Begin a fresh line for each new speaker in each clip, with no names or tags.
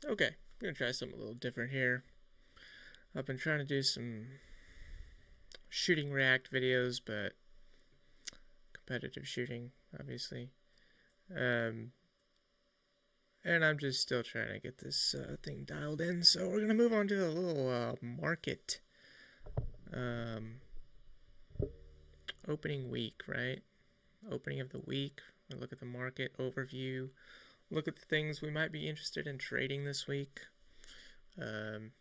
Okay, I'm gonna try something a little different here. I've been trying to do some shooting react videos, but competitive shooting, obviously. Um, and I'm just still trying to get this thing dialed in. So we're gonna move on to a little market um, opening week, right? Opening of the week. We'll look at the market overview. Look at the things we might be interested in trading this week, um,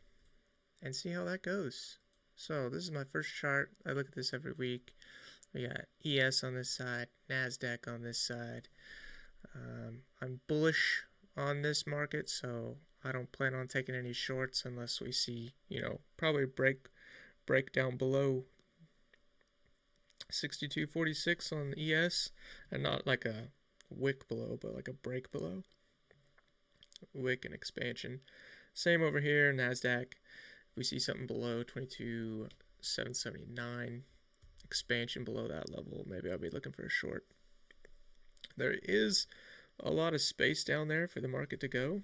and see how that goes. So this is my first chart. I look at this every week. We got ES on this side, NASDAQ on this side. I'm bullish on this market, so I don't plan on taking any shorts unless we see, probably break down below 62.46 on ES, and not like a wick below, but like a break below. Wick and expansion. Same over here, NASDAQ. If we see something below 22,779, expansion below that level, maybe I'll be looking for a short. There is a lot of space down there for the market to go,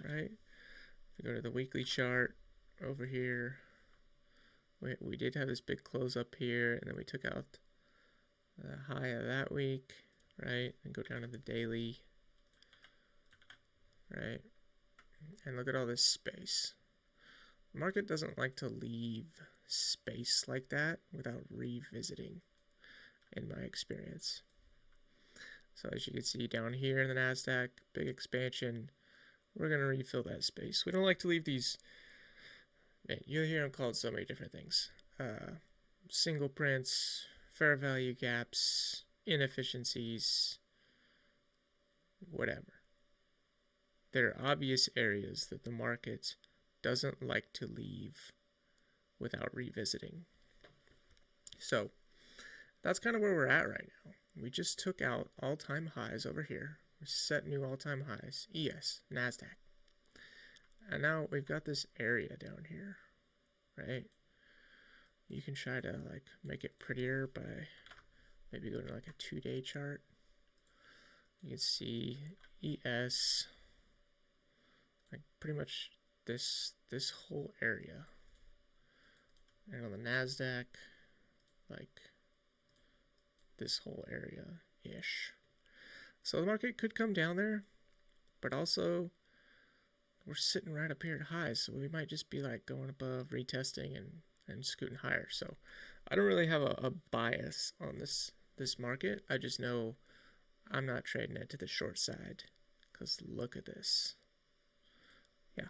right? If we go to the weekly chart over here, we did have this big close up here, and then we took out the high of that week, right? And go down to the daily, right? And look at all this space. The market doesn't like to leave space like that without revisiting, in my experience. So as you can see down here in the NASDAQ, big expansion, we're going to refill that space. We don't like to leave these, man, you'll hear them called so many different things. Single prints, fair value gaps, inefficiencies, whatever. There are obvious areas that the market doesn't like to leave without revisiting. So that's kind of where we're at right now. We just took out all-time highs over here. We set new all-time highs. ES, NASDAQ. And now we've got this area down here, right? You can try to like make it prettier by maybe going to like a 2-day chart. You can see ES, like pretty much this whole area. And on the NASDAQ, like this whole area-ish. So the market could come down there, but also we're sitting right up here at highs, so we might just be like going above, retesting, and scooting higher. So I don't really have a bias on this market. I just know I'm not trading it to the short side, because look at this. Yeah,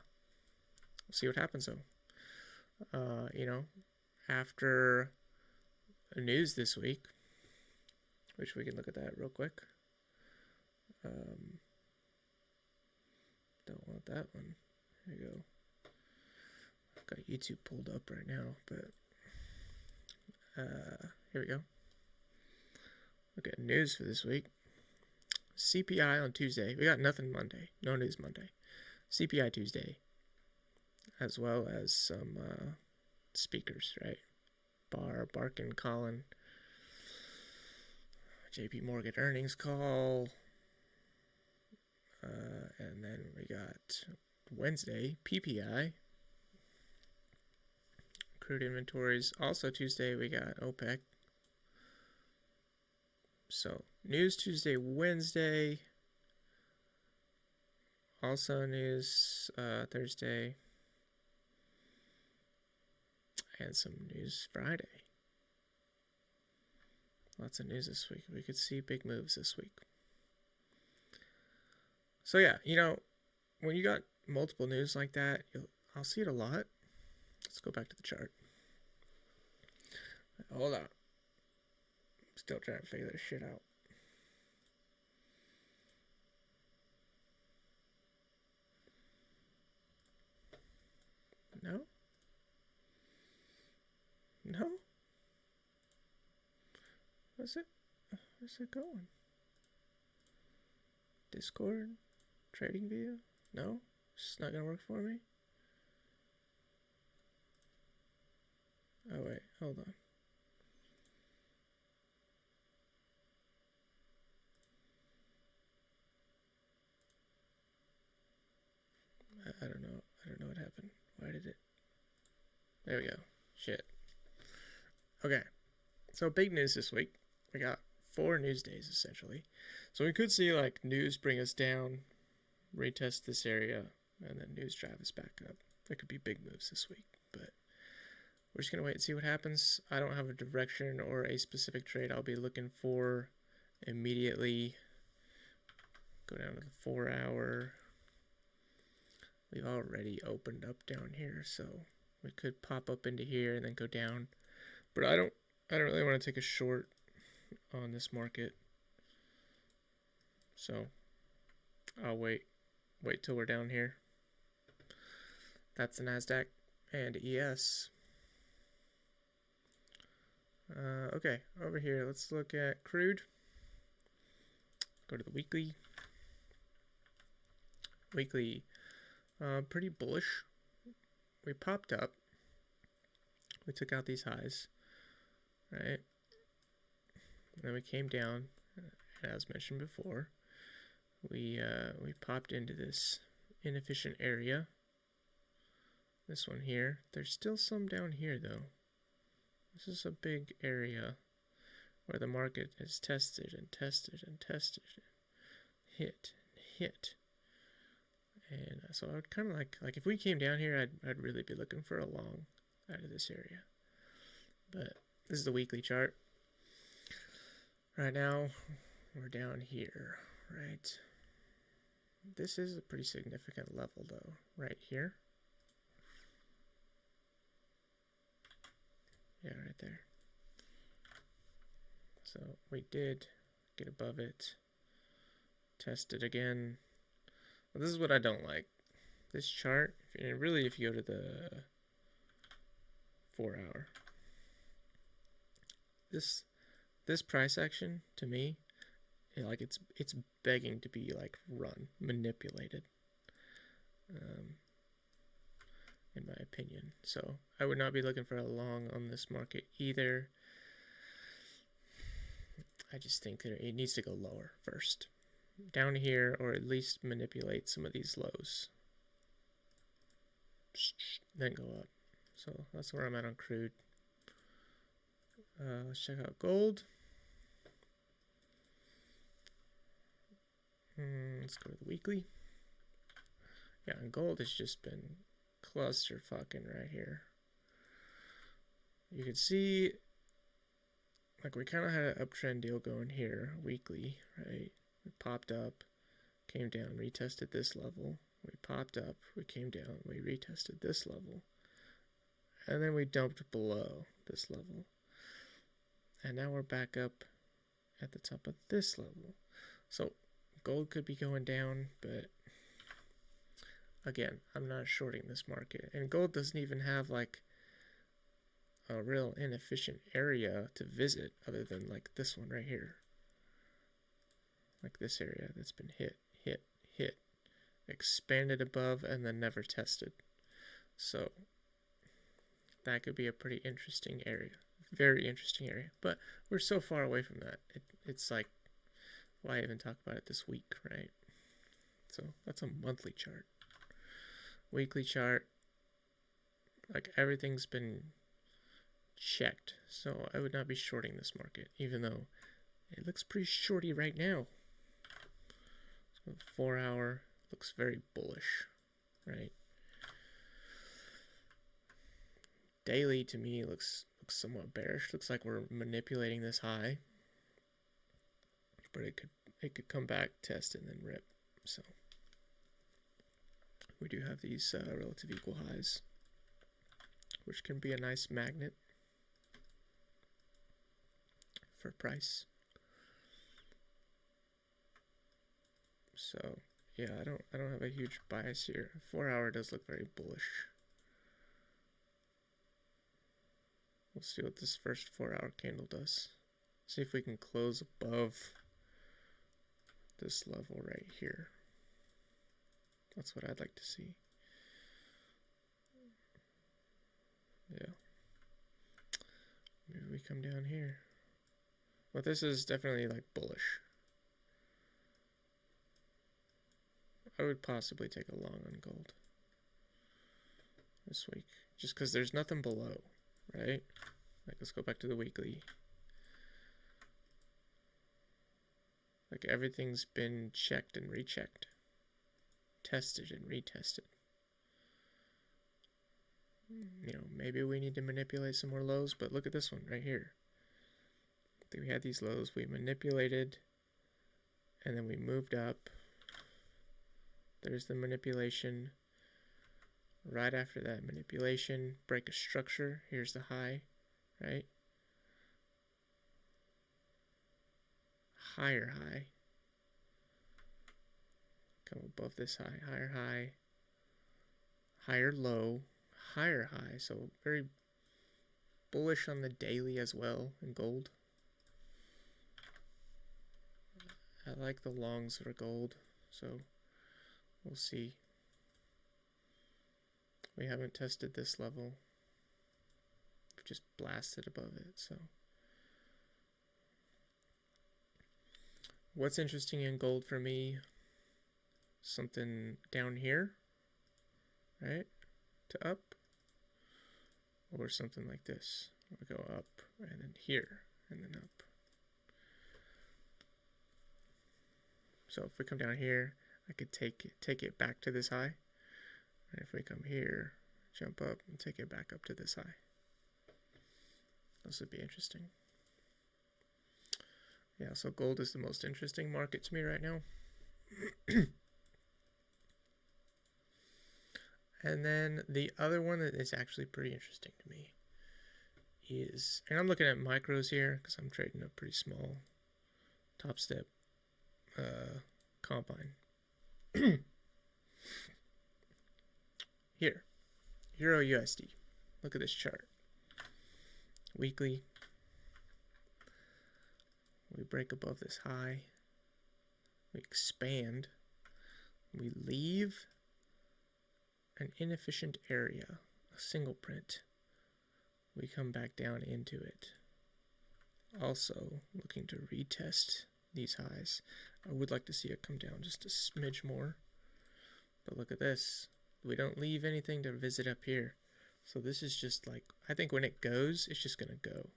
we'll see what happens though. After news this week, which we can look at that real quick. Don't want that one. There you go. I've got YouTube pulled up right now, but here we go. Look at news for this week. CPI on Tuesday. We got nothing Monday. No news Monday. CPI Tuesday. As well as some speakers, right? Barr, Barkin, Colin. JP Morgan earnings call. And then we got Wednesday, PPI. Crude inventories. Also Tuesday, we got OPEC. So news Tuesday, Wednesday. Also news Thursday. And some news Friday. Lots of news this week. We could see big moves this week. So yeah, when you got multiple news like that, I'll see it a lot. Let's go back to the chart. Hold on. Still trying to figure this shit out. No? No? Where's it going? Discord? Trading view? No? It's not gonna work for me? Oh wait, hold on. I don't I don't know what happened. Why did it? There we go. Shit. Okay. So big news this week. We got 4 news days essentially. So we could see like news bring us down, retest this area, and then news drive us back up. There could be big moves this week, but we're just gonna wait and see what happens. I don't have a direction or a specific trade I'll be looking for immediately. Go down to the 4-hour. We've already opened up down here, so we could pop up into here and then go down. But I don't really want to take a short on this market. So I'll wait till we're down here. That's the NASDAQ and ES. Okay, over here, let's look at crude. Go to the weekly. Weekly, pretty bullish. We popped up. We took out these highs, right? And then we came down, and as mentioned before, we popped into this inefficient area. This one here. There's still some down here though. This is a big area where the market has tested and tested and tested, and hit. And so I would kind of like if we came down here, I'd really be looking for a long out of this area. But this is the weekly chart. Right now, we're down here, right? This is a pretty significant level though, right here. Yeah, right there. So we did get above it, test it again. Well, this is what I don't like. This chart, really if you go to the 4-hour, this price action to me, like it's begging to be like manipulated, in my opinion. So I would not be looking for a long on this market either. I just think that it needs to go lower first, down here, or at least manipulate some of these lows, then go up. So that's where I'm at on crude. Let's check out gold. Let's go to the weekly. Yeah, and gold has just been cluster fucking right here. You can see, like, we kind of had an uptrend deal going here, weekly, right? We popped up, came down, retested this level. We popped up, we came down, we retested this level. And then we dumped below this level. And now we're back up at the top of this level. So gold could be going down, but again, I'm not shorting this market. And gold doesn't even have like a real inefficient area to visit other than like this one right here. Like this area that's been hit, expanded above, and then never tested. So that could be a pretty interesting area. Very interesting area. But we're so far away from that. It's like, why even talk about it this week, right? So that's a monthly chart. Weekly chart, like everything's been checked. So I would not be shorting this market, even though it looks pretty shorty right now. So 4-hour looks very bullish, right? Daily to me looks somewhat bearish. Looks like we're manipulating this high, but it could come back, test, and then rip. So we do have these relative equal highs, which can be a nice magnet for price. So yeah, I don't have a huge bias here. 4-hour does look very bullish. We'll see what this first 4-hour candle does. See if we can close above this level right here. That's what I'd like to see. Yeah. Maybe we come down here. But this is definitely like bullish. I would possibly take a long on gold. this week, just because there's nothing below, right? Like, let's go back to the weekly. Like, everything's been checked and rechecked, tested and retested. You know, maybe we need to manipulate some more lows, but look at this one right here. I think we had these lows, we manipulated, and then we moved up. There's the manipulation. Right after that manipulation, break a structure. Here's the high, right? Higher high. Come above this high, higher high, higher low, higher high. So very bullish on the daily as well in gold. I like the longs for gold, so we'll see. We haven't tested this level. We've just blasted above it, so. What's interesting in gold for me, something down here, right, to up, or something like this. We'll go up, and then here, and then up. So if we come down here, I could take it back to this high. And if we come here, jump up and take it back up to this high. This would be interesting. Yeah, so gold is the most interesting market to me right now. And then the other one that is actually pretty interesting to me is, and I'm looking at micros here because I'm trading a pretty small top step combine. Here, Euro USD. Look at this chart. Weekly. We break above this high. We expand. We leave an inefficient area, a single print. We come back down into it. Also looking to retest these highs. I would like to see it come down just a smidge more. But look at this. We don't leave anything to visit up here. So this is just like, I think when it goes, it's just going to go.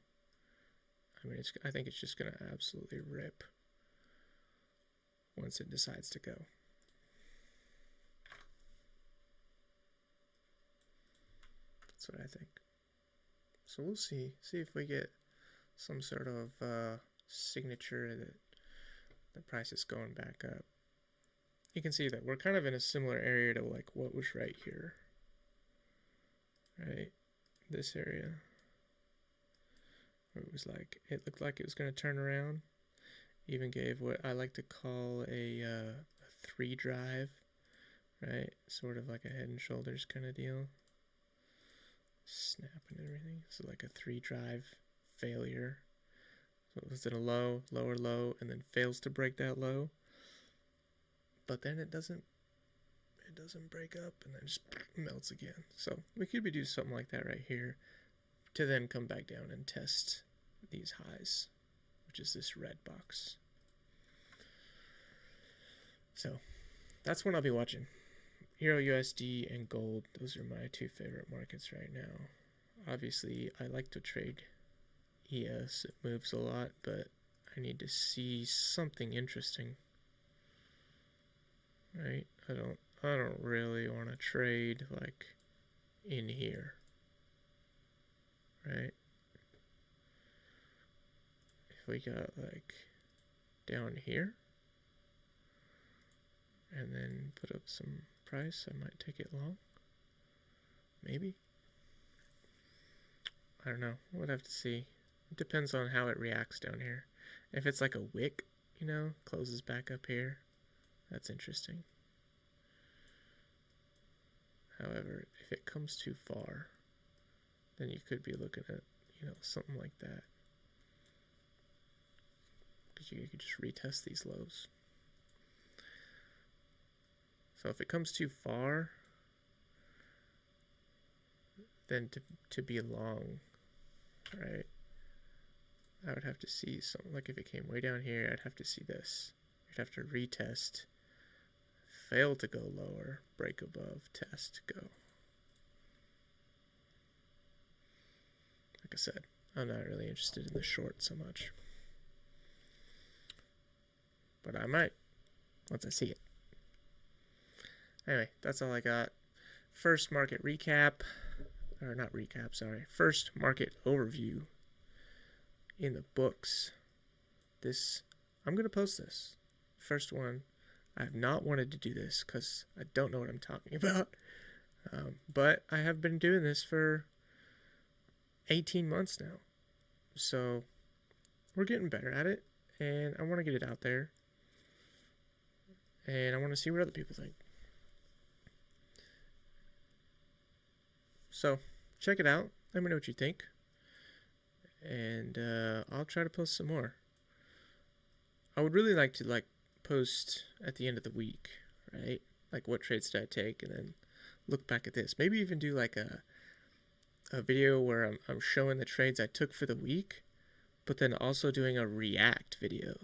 I mean, I think it's just going to absolutely rip once it decides to go. That's what I think. So we'll see if we get some sort of signature that the price is going back up. You can see that we're kind of in a similar area to like what was right here, right? This area where it was like, it looked like it was going to turn around. Even gave what I like to call a 3 drive, right? Sort of like a head and shoulders kind of deal. Snap and everything. So like a 3 drive failure. So it was in a low, lower low, and then fails to break that low. But then it doesn't break up and then just melts again. So we could be doing something like that right here to then come back down and test these highs, which is this red box. So that's what I'll be watching. Euro USD and gold, those are my 2 favorite markets right now. Obviously, I like to trade ES. It moves a lot, but I need to see something interesting. Right? I don't really want to trade like in here. Right? If we got like down here and then put up some price, I might take it long. Maybe. I don't know. We'll have to see. It depends on how it reacts down here. If it's like a wick, you know, closes back up here, that's interesting. However, if it comes too far, then you could be looking at, you know, something like that. Because you could just retest these lows. So if it comes too far, then to be long, right, I would have to see something, like if it came way down here, I'd have to see this. You'd have to retest, fail to go lower, break above, test, go. I said, I'm not really interested in the short so much. But I might once I see it. Anyway, that's all I got. First market recap, or not recap, sorry. First market overview in the books. I'm going to post this. First one. I have not wanted to do this because I don't know what I'm talking about. But I have been doing this for 18 months now. So we're getting better at it. And I want to get it out there. And I want to see what other people think. So check it out. Let me know what you think. And I'll try to post some more. I would really like to post at the end of the week, right? Like what trades did I take, and then look back at this. Maybe even do like a video where I'm showing the trades I took for the week, but then also doing a react video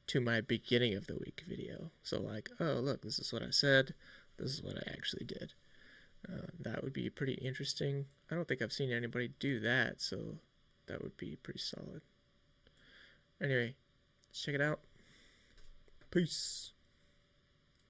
to my beginning of the week video. So like, oh look, this is what I said, this is what I actually did. That would be pretty interesting. I don't think I've seen anybody do that, so that would be pretty solid. Anyway, check it out. Peace.